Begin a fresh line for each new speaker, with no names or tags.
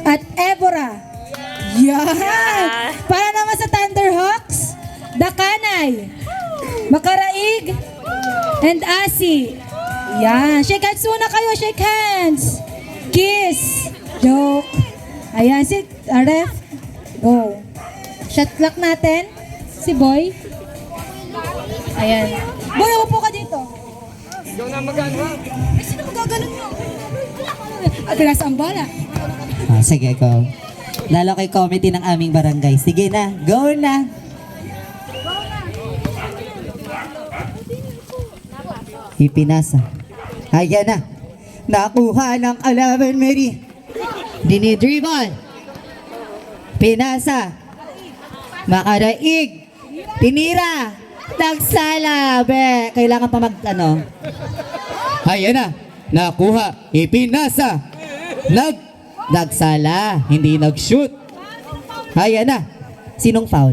at Evora. Yan! Para naman sa Thunderhawks, Dakanay, Makaraig, and Asi. Yan. Shake hands muna kayo. Shake hands. Kiss. Joke. Ayan. Si Ref. Go. Shot clock natin. Si Boy. Ayan. Boy, upo ka dito.
Ikaw na magano.
Ay, sino magaganon nyo? Pilas ang bala.
Sige, go. Lalo kay committee ng aming barangay. Sige na, go na. Ipinasa. Ayan na. Nakuha ng 11 Mary. Dinidribble. Pinasa. Makaraig. Tinira. Nagsala. Be. Kailangan pa mag, Ayan na. Nakuha. Ipinasa. Nagsala. Hindi nag-shoot. Ayan na. Sinong foul?